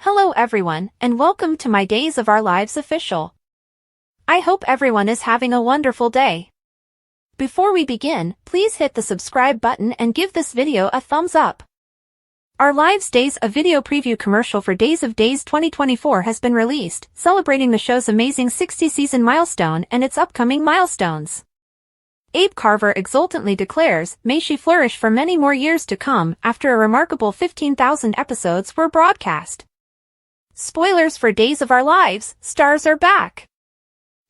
Hello everyone, and welcome to my Days of Our Lives official. I hope everyone is having a wonderful day. Before we begin, please hit the subscribe button and give this video a thumbs up. Our Lives Days, a video preview commercial for Days of Days 2024 has been released, celebrating the show's amazing 60-season milestone and its upcoming milestones. Abe Carver exultantly declares, "May she flourish for many more years to come," after a remarkable 15,000 episodes were broadcast. Spoilers for Days of Our Lives, stars are back.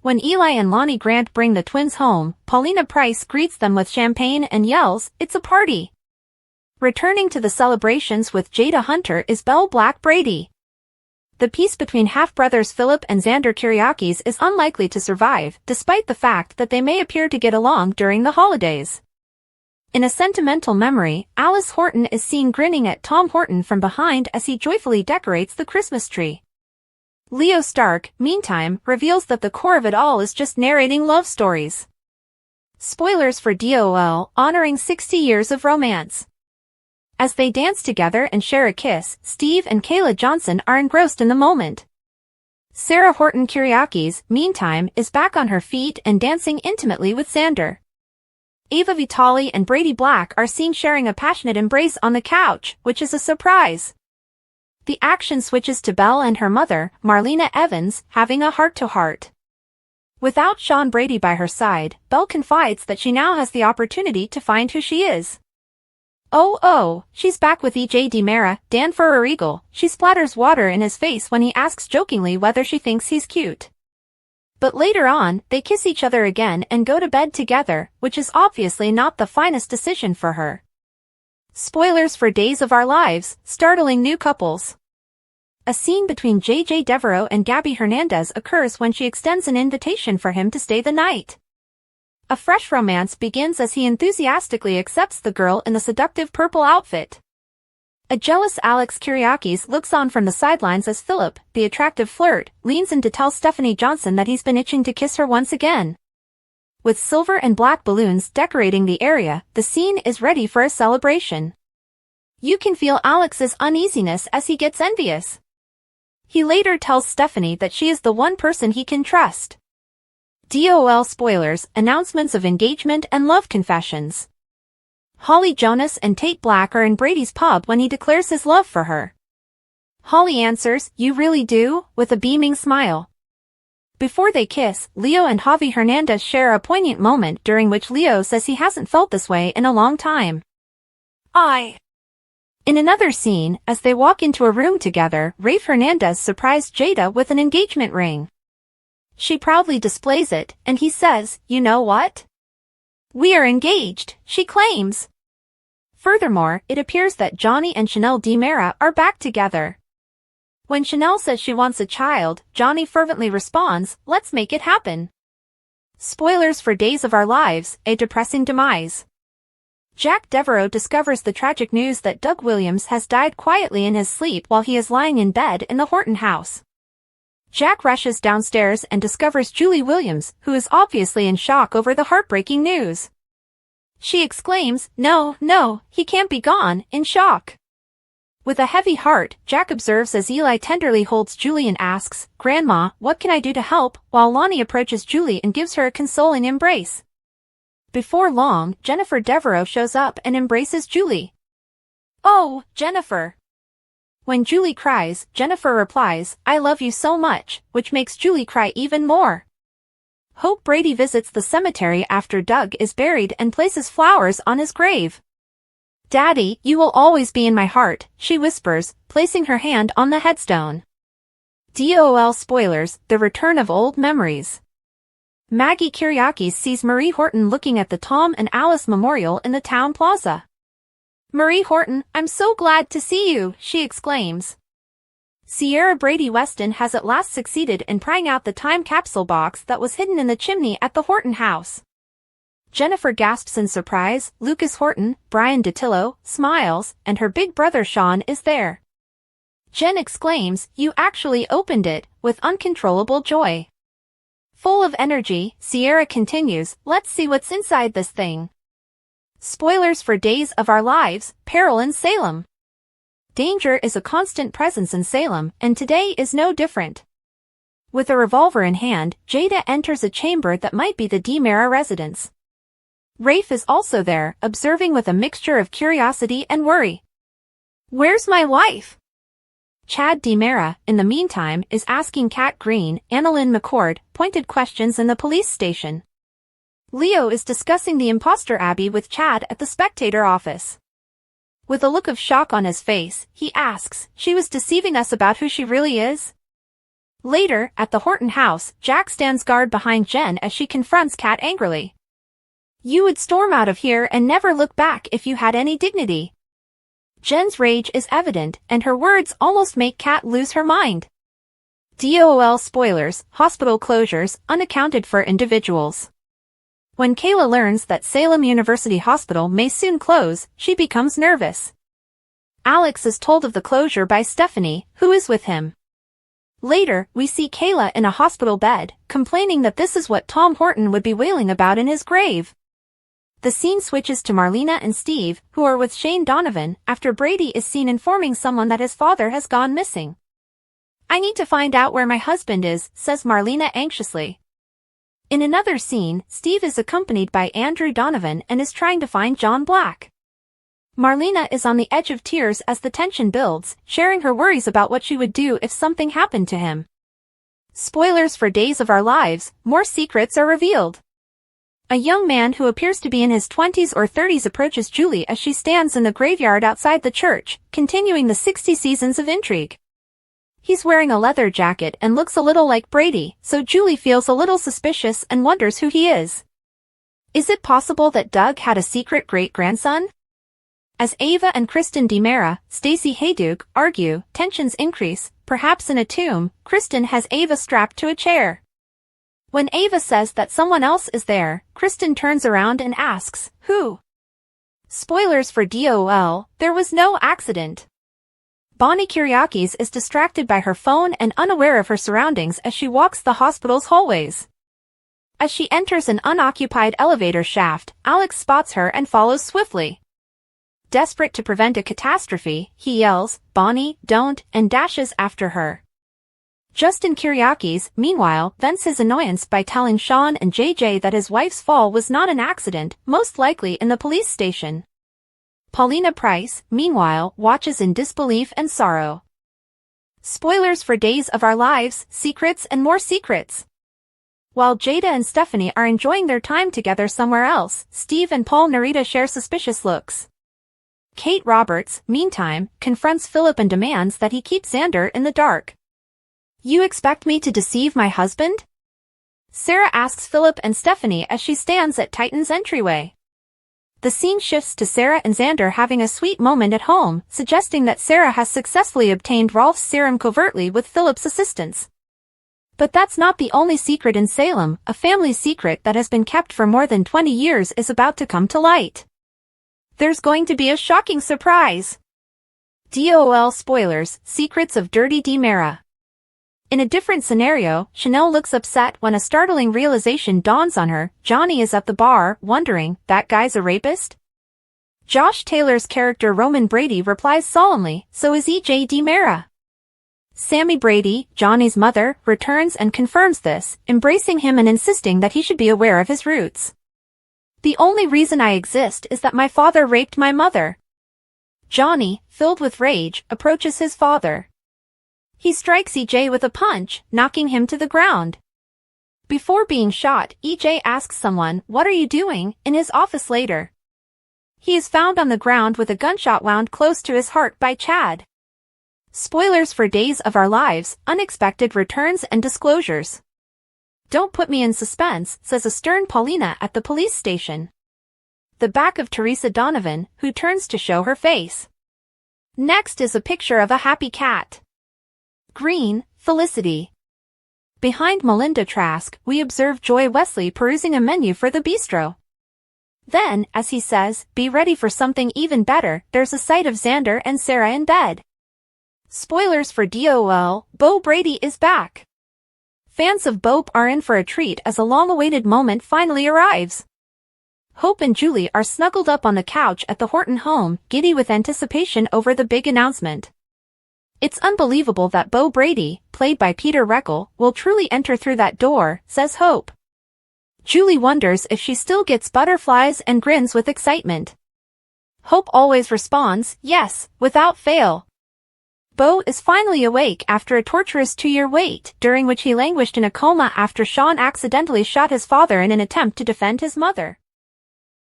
When Eli and Lonnie Grant bring the twins home, Paulina Price greets them with champagne and yells, "It's a party." Returning to the celebrations with Jada Hunter is Belle Black Brady. The peace between half-brothers Philip and Xander Kyriakis is unlikely to survive, despite the fact that they may appear to get along during the holidays. In a sentimental memory, Alice Horton is seen grinning at Tom Horton from behind as he joyfully decorates the Christmas tree. Leo Stark, meantime, reveals that the core of it all is just narrating love stories. Spoilers for DOL, honoring 60 years of romance. As they dance together and share a kiss, Steve and Kayla Johnson are engrossed in the moment. Sarah Horton Kyriakis, meantime, is back on her feet and dancing intimately with Xander. Ava Vitale and Brady Black are seen sharing a passionate embrace on the couch, which is a surprise. The action switches to Belle and her mother, Marlena Evans, having a heart-to-heart. Without Sean Brady by her side, Belle confides that she now has the opportunity to find who she is. Oh, she's back with EJ DiMera, Dan Furregal. She splatters water in his face when he asks jokingly whether she thinks he's cute. But later on, they kiss each other again and go to bed together, which is obviously not the finest decision for her. Spoilers for Days of Our Lives, startling new couples. A scene between JJ Devereaux and Gabby Hernandez occurs when she extends an invitation for him to stay the night. A fresh romance begins as he enthusiastically accepts the girl in the seductive purple outfit. A jealous Alex Kyriakis looks on from the sidelines as Philip, the attractive flirt, leans in to tell Stephanie Johnson that he's been itching to kiss her once again. With silver and black balloons decorating the area, the scene is ready for a celebration. You can feel Alex's uneasiness as he gets envious. He later tells Stephanie that she is the one person he can trust. DOL spoilers, announcements of engagement and love confessions. Holly Jonas and Tate Black are in Brady's pub when he declares his love for her. Holly answers, "You really do?" with a beaming smile. Before they kiss, Leo and Javi Hernandez share a poignant moment during which Leo says he hasn't felt this way in a long time. In another scene, as they walk into a room together, Rafe Hernandez surprised Jada with an engagement ring. She proudly displays it, and he says, "You know what? We are engaged," she claims. Furthermore, it appears that Johnny and Chanel DiMera are back together. When Chanel says she wants a child, Johnny fervently responds, "Let's make it happen." Spoilers for Days of Our Lives, a depressing demise. Jack Devereaux discovers the tragic news that Doug Williams has died quietly in his sleep while he is lying in bed in the Horton house. Jack rushes downstairs and discovers Julie Williams, who is obviously in shock over the heartbreaking news. She exclaims, No, he can't be gone," in shock. With a heavy heart, Jack observes as Eli tenderly holds Julie and asks, "Grandma, what can I do to help?" while Lonnie approaches Julie and gives her a consoling embrace. Before long, Jennifer Devereaux shows up and embraces Julie. "Oh, Jennifer." When Julie cries, Jennifer replies, "I love you so much," which makes Julie cry even more. Hope Brady visits the cemetery after Doug is buried and places flowers on his grave. "Daddy, you will always be in my heart," she whispers, placing her hand on the headstone. DOL spoilers, the return of old memories. Maggie Kyriakis sees Marie Horton looking at the Tom and Alice Memorial in the town plaza. "Marie Horton, I'm so glad to see you," she exclaims. Sierra Brady Weston has at last succeeded in prying out the time capsule box that was hidden in the chimney at the Horton house. Jennifer gasps in surprise, Lucas Horton, Brian DiTillo, smiles, and her big brother Sean is there. Jen exclaims, "You actually opened it," with uncontrollable joy. Full of energy, Sierra continues, "Let's see what's inside this thing." Spoilers for Days of Our Lives, Peril in Salem. danger is a constant presence in Salem, and today is no different. With a revolver in hand, Jada enters a chamber that might be the DiMera residence. Rafe is also there, observing with a mixture of curiosity and worry. "Where's my wife?" Chad DiMera, in the meantime, is asking Kat Green, Annalyn McCord, pointed questions in the police station. Leo is discussing the imposter Abby with Chad at the Spectator office. With a look of shock on his face, he asks, "She was deceiving us about who she really is?" Later, at the Horton house, Jack stands guard behind Jen as she confronts Kat angrily. "You would storm out of here and never look back if you had any dignity." Jen's rage is evident, and her words almost make Kat lose her mind. DOL spoilers, hospital closures, unaccounted for individuals. When Kayla learns that Salem University Hospital may soon close, she becomes nervous. Alex is told of the closure by Stephanie, who is with him. Later, we see Kayla in a hospital bed, complaining that this is what Tom Horton would be wailing about in his grave. The scene switches to Marlena and Steve, who are with Shane Donovan, after Brady is seen informing someone that his father has gone missing. "I need to find out where my husband is," says Marlena anxiously. In another scene, Steve is accompanied by Andrew Donovan and is trying to find John Black. Marlena is on the edge of tears as the tension builds, sharing her worries about what she would do if something happened to him. Spoilers for Days of Our Lives, more secrets are revealed. A young man who appears to be in his 20s or 30s approaches Julie as she stands in the graveyard outside the church, continuing the 60 seasons of intrigue. He's wearing a leather jacket and looks a little like Brady, so Julie feels a little suspicious and wonders who he is. Is it possible that Doug had a secret great-grandson? As Ava and Kristen DiMera, Stacey Hayduk, argue, tensions increase, perhaps in a tomb. Kristen has Ava strapped to a chair. When Ava says that someone else is there, Kristen turns around and asks, "Who?" Spoilers for DOL, there was no accident. Bonnie Kyriakis is distracted by her phone and unaware of her surroundings as she walks the hospital's hallways. As she enters an unoccupied elevator shaft, Alex spots her and follows swiftly. Desperate to prevent a catastrophe, he yells, "Bonnie, don't," and dashes after her. Justin Kyriakis, meanwhile, vents his annoyance by telling Sean and JJ that his wife's fall was not an accident, most likely in the police station. Paulina Price, meanwhile, watches in disbelief and sorrow. Spoilers for Days of Our Lives, secrets and more secrets. While Jada and Stephanie are enjoying their time together somewhere else, Steve and Paul Narita share suspicious looks. Kate Roberts, meantime, confronts Philip and demands that he keep Xander in the dark. "You expect me to deceive my husband?" Sarah asks Philip and Stephanie as she stands at Titan's entryway. The scene shifts to Sarah and Xander having a sweet moment at home, suggesting that Sarah has successfully obtained Rolf's serum covertly with Philip's assistance. But that's not the only secret in Salem. A family secret that has been kept for more than 20 years is about to come to light. There's going to be a shocking surprise. DOL spoilers, secrets of Dirty DiMera. In a different scenario, Chanel looks upset when a startling realization dawns on her. Johnny is at the bar, wondering, that guy's a rapist? Josh Taylor's character Roman Brady replies solemnly, so is EJ DiMera. Sammy Brady, Johnny's mother, returns and confirms this, embracing him and insisting that he should be aware of his roots. "The only reason I exist is that my father raped my mother." Johnny, filled with rage, approaches his father. He strikes EJ with a punch, knocking him to the ground. Before being shot, EJ asks someone, "What are you doing?" in his office later. He is found on the ground with a gunshot wound close to his heart by Chad. Spoilers for Days of Our Lives, unexpected returns and disclosures. "Don't put me in suspense," says a stern Paulina at the police station. The back of Teresa Donovan, who turns to show her face. Next is a picture of a happy cat. Green, Felicity. Behind Melinda Trask, we observe Joy Wesley perusing a menu for the bistro. Then, as he says, "Be ready for something even better," there's a sight of Xander and Sarah in bed. Spoilers for DOL, Bo Brady is back. Fans of Bope are in for a treat as a long-awaited moment finally arrives. Hope and Julie are snuggled up on the couch at the Horton home, giddy with anticipation over the big announcement. It's unbelievable that Bo Brady, played by Peter Reckel, will truly enter through that door, says Hope. Julie wonders if she still gets butterflies and grins with excitement. Hope always responds, yes, without fail. Bo is finally awake after a torturous 2-year wait, during which he languished in a coma after Sean accidentally shot his father in an attempt to defend his mother.